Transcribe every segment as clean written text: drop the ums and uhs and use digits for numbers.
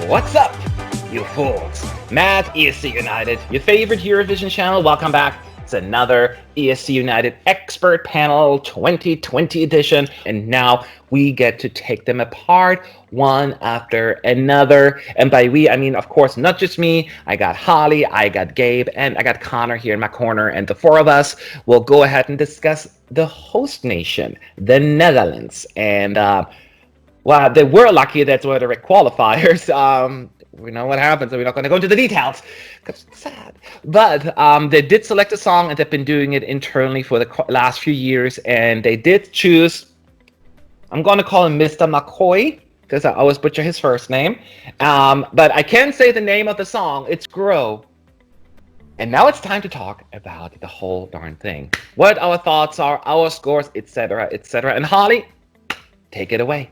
What's up, you fools? Matt, ESC United, your favorite Eurovision channel. Welcome back. It's another ESC United Expert Panel 2020 edition. And now we get to take them apart one after another. And by we, I mean, of course, not just me. I got Holly, I got Gabe, and I got Connor here in my corner. And the four of us will go ahead and discuss the host nation, the Netherlands. And well, they were lucky that's where the qualifiers. We know what happens, and we're not going to go into the details because it's sad. But they did select a song, and they've been doing it internally for the last few years. And they did choose, I'm going to call him Mr. Macrooy because I always butcher his first name. But I can say the name of the song. It's Grow. And now it's time to talk about the whole darn thing. What our thoughts are, our scores, etc., etc. And Holly, take it away.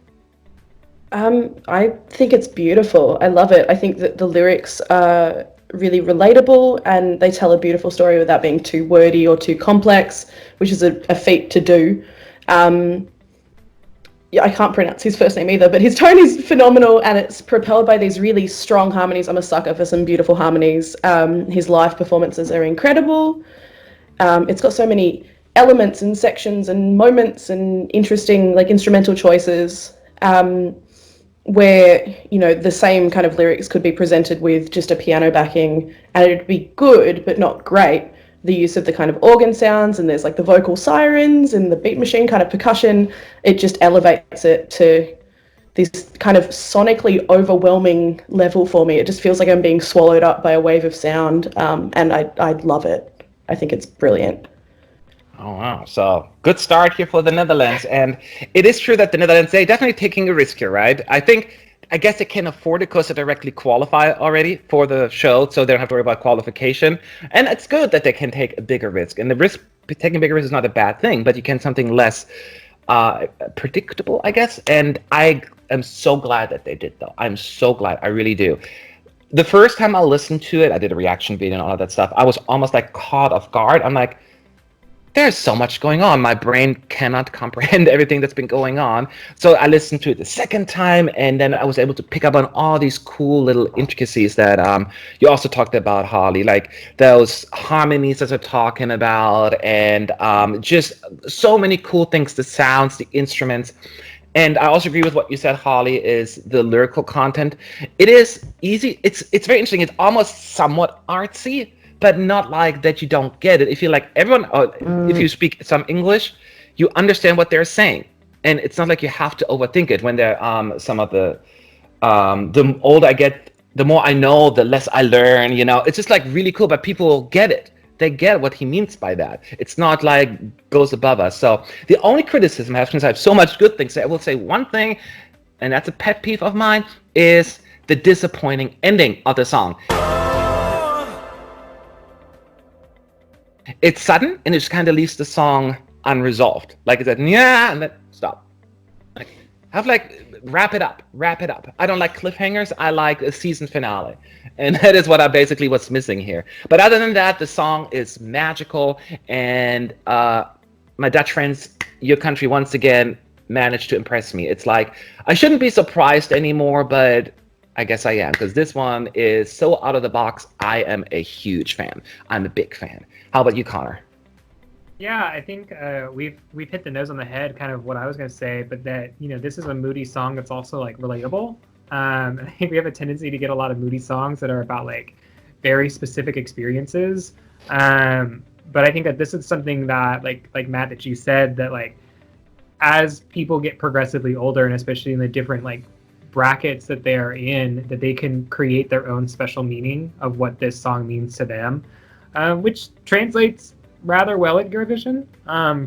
I think it's beautiful. I love it. I think that the lyrics are really relatable and they tell a beautiful story without being too wordy or too complex, which is a feat to do. Yeah, I can't pronounce his first name either, but his tone is phenomenal and it's propelled by these really strong harmonies. I'm a sucker for some beautiful harmonies. His live performances are incredible. It's got so many elements and sections and moments and interesting like instrumental choices. Where, you know, the same kind of lyrics could be presented with just a piano backing and it'd be good, but not great. The use of the kind of organ sounds and there's like the vocal sirens and the beat machine kind of percussion, it just elevates it to this kind of sonically overwhelming level for me. It just feels like I'm being swallowed up by a wave of sound, and I love it. I think it's brilliant. Oh, wow. So good start here for the Netherlands. And it is true that the Netherlands, they're definitely taking a risk here, right? I guess they can afford it because they directly qualify already for the show, so they don't have to worry about qualification. And it's good that they can take a bigger risk. And the risk, taking a bigger risk is not a bad thing, but you can something less predictable, I guess. And I am so glad that they did, though. I'm so glad. I really do. The first time I listened to it, I did a reaction video and all of that stuff. I was almost like caught off guard. I'm like, there's so much going on. My brain cannot comprehend everything that's been going on. So I listened to it the second time, and then I was able to pick up on all these cool little intricacies that you also talked about, Holly, like those harmonies that they're talking about, and just so many cool things, the sounds, the instruments. And I also agree with what you said, Holly, is the lyrical content. It is easy. It's very interesting. It's almost somewhat artsy, but not like that you don't get it. If you like everyone, if you speak some English, you understand what they're saying, and it's not like you have to overthink it. When they're some of the older I get, the more I know, the less I learn. You know, it's just like really cool. But people get it; they get what he means by that. It's not like goes above us. So the only criticism I have, since I have so much good things, I will say one thing, and that's a pet peeve of mine, is the disappointing ending of the song. It's sudden, and it just kind of leaves the song unresolved. Like it's like, yeah, and then stop. Like, wrap it up. I don't like cliffhangers. I like a season finale, and that is what I basically what's missing here. But other than that, the song is magical, and my Dutch friends, your country once again managed to impress me. It's like I shouldn't be surprised anymore, but I guess I am, because this one is so out of the box. I am a huge fan. I'm a big fan. How about you, Connor? Yeah, I think we've hit the nose on the head, kind of what I was going to say, but that, you know, this is a moody song that's also like relatable. I think we have a tendency to get a lot of moody songs that are about like very specific experiences. But I think that this is something that like Matt, that you said, that like as people get progressively older, and especially in the different like brackets that they are in, that they can create their own special meaning of what this song means to them, which translates rather well at Eurovision,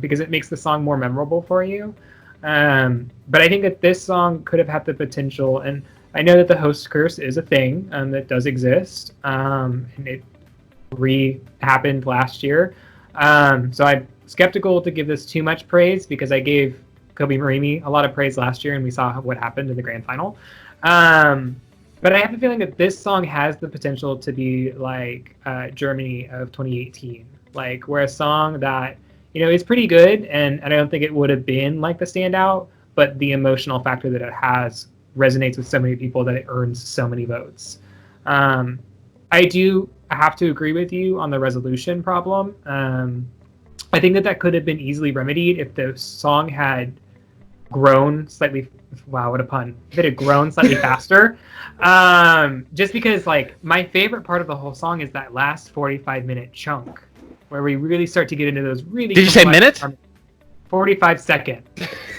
because it makes the song more memorable for you. But I think that this song could have had the potential, and I know that the host curse is a thing that does exist, and it happened last year. So I'm skeptical to give this too much praise, because I gave Kobe Marimi a lot of praise last year, and we saw what happened in the grand final. But I have a feeling that this song has the potential to be like Germany of 2018, like where a song that, you know, is pretty good, and I don't think it would have been like the standout, but the emotional factor that it has resonates with so many people that it earns so many votes. I do have to agree with you on the resolution problem. I think that could have been easily remedied if the song had grown slightly. Wow, what a pun! If it had grown slightly faster. Just because, like, my favorite part of the whole song is that last 45-minute chunk where we really start to get into those really. Did you say minute? 45-second.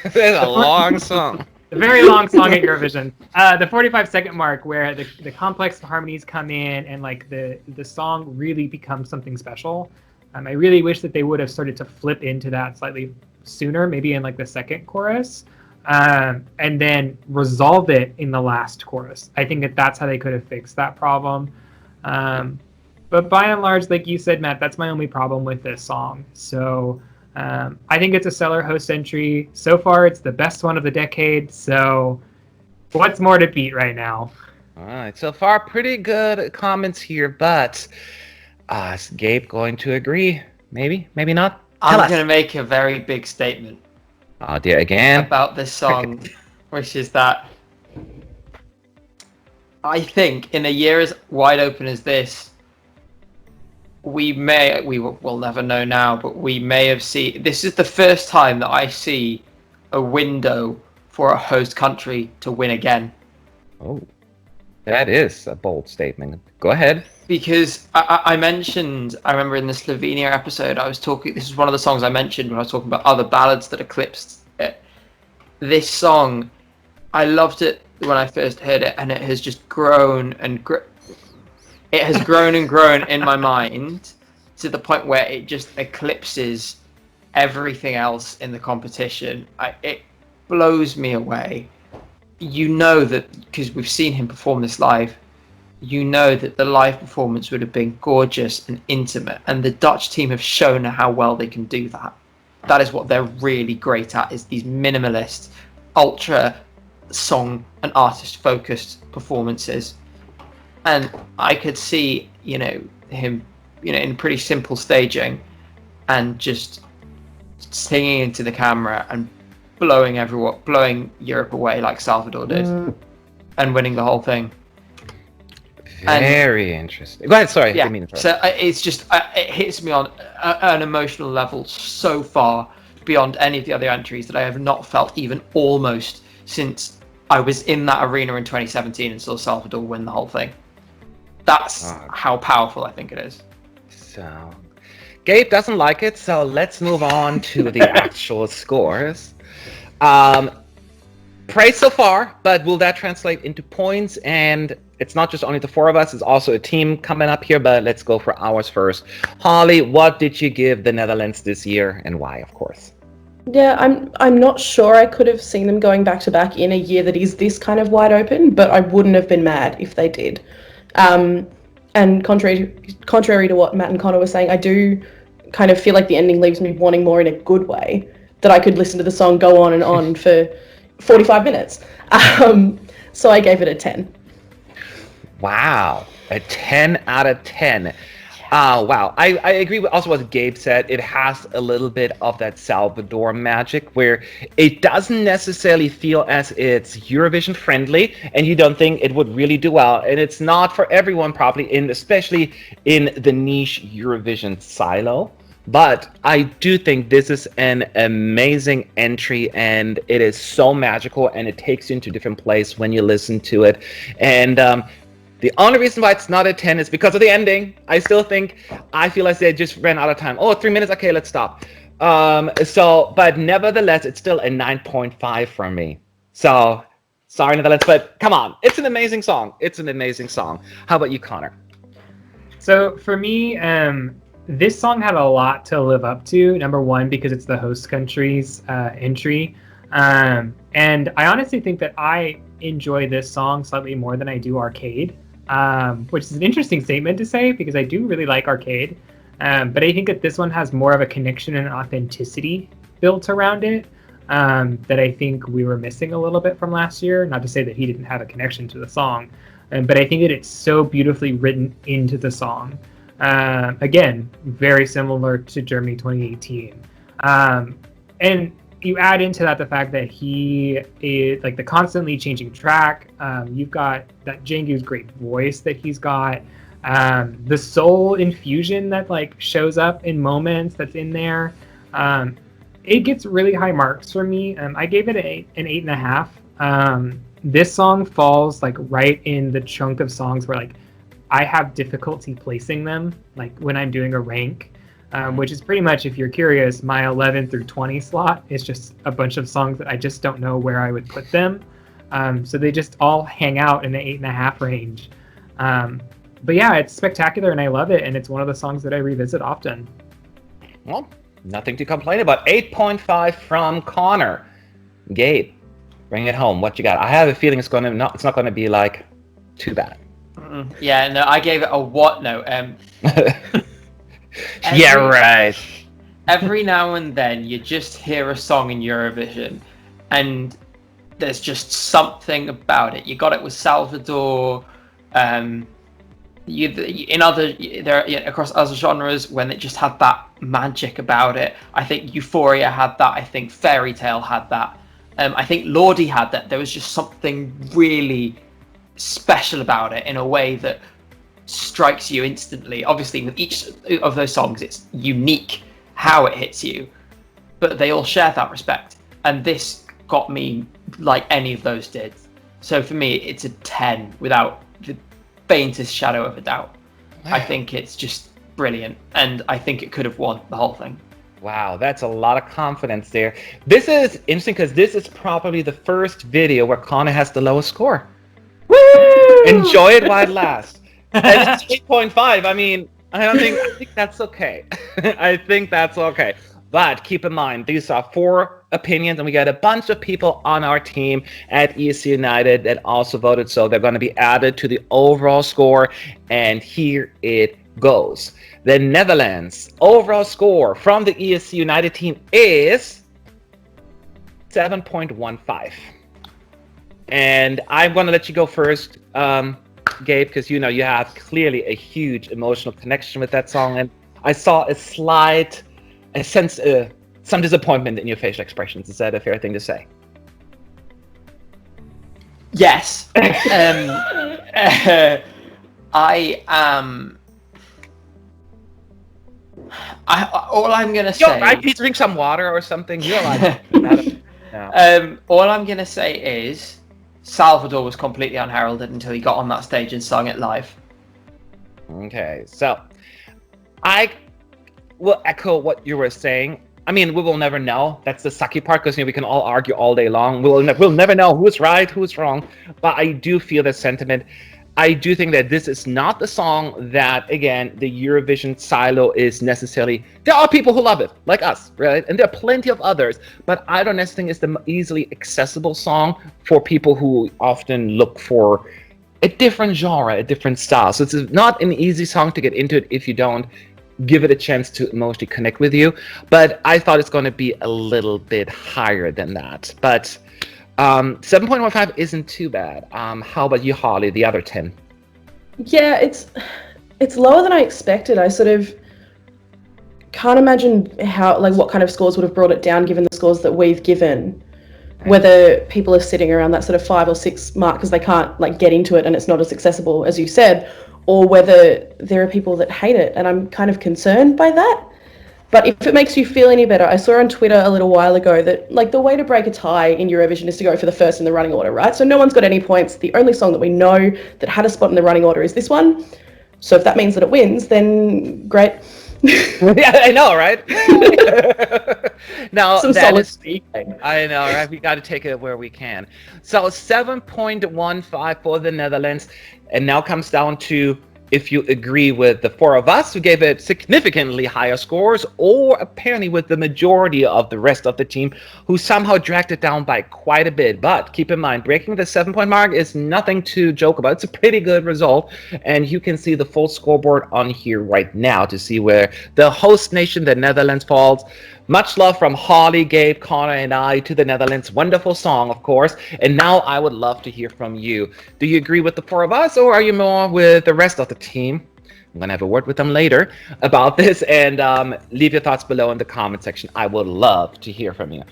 That's a long song. A very long song at Eurovision. The 45-second mark where the complex harmonies come in and like the song really becomes something special. I really wish that they would have started to flip into that slightly sooner, maybe in like the second chorus, and then resolve it in the last chorus. I think that's how they could have fixed that problem. But by and large, like you said, Matt, that's my only problem with this song. So I think it's a stellar host entry. So far, it's the best one of the decade. So what's more to beat right now? All right. So far, pretty good comments here, but is Gabe going to agree? Maybe, maybe not. I'm going to make a very big statement. Oh dear, again. About this song, which is that I think in a year as wide open as this, we will never know now, but we may have seen. This is the first time that I see a window for a host country to win again. Oh, that is a bold statement. Go ahead. Because I mentioned, I remember in the Slovenia episode, I was talking. This is one of the songs I mentioned when I was talking about other ballads that eclipsed it. This song, I loved it when I first heard it, and it has just grown and it has grown and grown in my mind to the point where it just eclipses everything else in the competition. It blows me away. You know that, because we've seen him perform this live, you know that the live performance would have been gorgeous and intimate, and the Dutch team have shown how well they can do that. That is what they're really great at, is these minimalist, ultra song and artist focused performances. And I could see, him, in pretty simple staging and just singing into the camera and blowing Europe away like Salvador did and winning the whole thing. Very interesting. Go ahead, sorry. Yeah, so it's just, it hits me on an emotional level so far beyond any of the other entries that I have not felt even almost since I was in that arena in 2017 and saw Salvador win the whole thing. That's how powerful I think it is. So, Gabe doesn't like it, so let's move on to the actual scores. Praise so far, but will that translate into points? And it's not just only the four of us, it's also a team coming up here, but let's go for ours first. Holly, what did you give the Netherlands this year, and why, of course? Yeah, I'm not sure I could have seen them going back to back in a year that is this kind of wide open, but I wouldn't have been mad if they did. And contrary to what Matt and Connor were saying, I do kind of feel like the ending leaves me wanting more in a good way, that I could listen to the song go on and on for 45 minutes. So I gave it a 10. Wow, a 10 out of 10. Wow, I agree with also what Gabe said. It has a little bit of that Salvador magic where it doesn't necessarily feel as it's Eurovision friendly, and you don't think it would really do well. And it's not for everyone, probably, especially in the niche Eurovision silo. But I do think this is an amazing entry, and it is so magical, and it takes you into a different place when you listen to it. And the only reason why it's not a 10 is because of the ending. I feel like they just ran out of time. Oh, 3 minutes? Okay, let's stop. But nevertheless, it's still a 9.5 from me. So, sorry, Netherlands, but come on. It's an amazing song. How about you, Connor? So, for me, this song had a lot to live up to. Number one, because it's the host country's entry. And I honestly think that I enjoy this song slightly more than I do Arcade. Which is an interesting statement to say because I do really like Arcade, but I think that this one has more of a connection and authenticity built around it that I think we were missing a little bit from last year. Not to say that he didn't have a connection to the song, but I think that it's so beautifully written into the song. Again, very similar to Germany 2018. And you add into that the fact that he is like the constantly changing track. You've got that Jeangu's great voice that he's got. The soul infusion that like shows up in moments that's in there. It gets really high marks for me. I gave it an 8.5. This song falls like right in the chunk of songs where like I have difficulty placing them, like when I'm doing a rank, which is pretty much, if you're curious, my 11 through 20 slot is just a bunch of songs that I just don't know where I would put them. So they just all hang out in the 8.5 range. But yeah, it's spectacular and I love it. And it's one of the songs that I revisit often. Well, nothing to complain about. 8.5 from Connor. Gabe, bring it home. What you got? I have a feeling it's not going to be like too bad. Yeah, no, I gave it a what? No. Yeah, right. Every now and then, you just hear a song in Eurovision, and there's just something about it. You got it with Salvador. Across other genres, when it just had that magic about it. I think Euphoria had that. I think Fairy Tale had that. I think Lordi had that. There was just something really special about it in a way that strikes you instantly. Obviously, with each of those songs, it's unique how it hits you, but they all share that respect. And this got me like any of those did. So for me, it's a 10 without the faintest shadow of a doubt. Wow. I think it's just brilliant, and I think it could have won the whole thing. Wow, that's a lot of confidence there. This is interesting because this is probably the first video where Connor has the lowest score. Woo! Enjoy it while it lasts. And it's 8.5. I mean, I think that's okay. I think that's okay. But keep in mind, these are 4 opinions, and we got a bunch of people on our team at ESC United that also voted, so they're going to be added to the overall score. And here it goes. The Netherlands overall score from the ESC United team is 7.15. And I'm going to let you go first, Gabe, because you have clearly a huge emotional connection with that song, and I saw I sense some disappointment in your facial expressions. Is that a fair thing to say? Yes. I am. All I'm gonna say. I need to drink some water or something. You're like. All I'm gonna say is, Salvador was completely unheralded until he got on that stage and sung it live. Okay, so I will echo what you were saying. I mean, we will never know. That's the sucky part, because we can all argue all day long. We'll never know who's right, who's wrong. But I do feel the sentiment. I do think that this is not the song that, again, the Eurovision silo is necessarily. There are people who love it, like us, right? And there are plenty of others. But I don't necessarily think it's the easily accessible song for people who often look for a different genre, a different style. So it's not an easy song to get into it if you don't give it a chance to emotionally connect with you. But I thought it's going to be a little bit higher than that. But 7.15 isn't too bad. How about you, Holly, the other 10? Yeah, it's lower than I expected. I sort of can't imagine what kind of scores would have brought it down given the scores that we've given. Whether people are sitting around that sort of 5 or 6 mark because they can't get into it and it's not as accessible as you said, or whether there are people that hate it, and I'm kind of concerned by that. But if it makes you feel any better, I saw on Twitter a little while ago that the way to break a tie in Eurovision is to go for the first in the running order, right? So no one's got any points. The only song that we know that had a spot in the running order is this one. So if that means that it wins, then great. Yeah, I know, right? Now some solid speaking. I know, right? We got to take it where we can. So 7.15 for the Netherlands, and now comes down to if you agree with the 4 of us who gave it significantly higher scores, or apparently with the majority of the rest of the team who somehow dragged it down by quite a bit. But keep in mind, breaking the 7-point mark is nothing to joke about. It's a pretty good result, and you can see the full scoreboard on here right now to see where the host nation, the Netherlands, falls. Much love from Holly, Gabe, Connor, and I to the Netherlands. Wonderful song, of course. And now I would love to hear from you. Do you agree with the 4 of us, or are you more with the rest of the team? I'm gonna have a word with them later about this, and leave your thoughts below in the comment section. I would love to hear from you.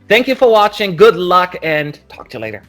Thank you for watching. Good luck, and talk to you later.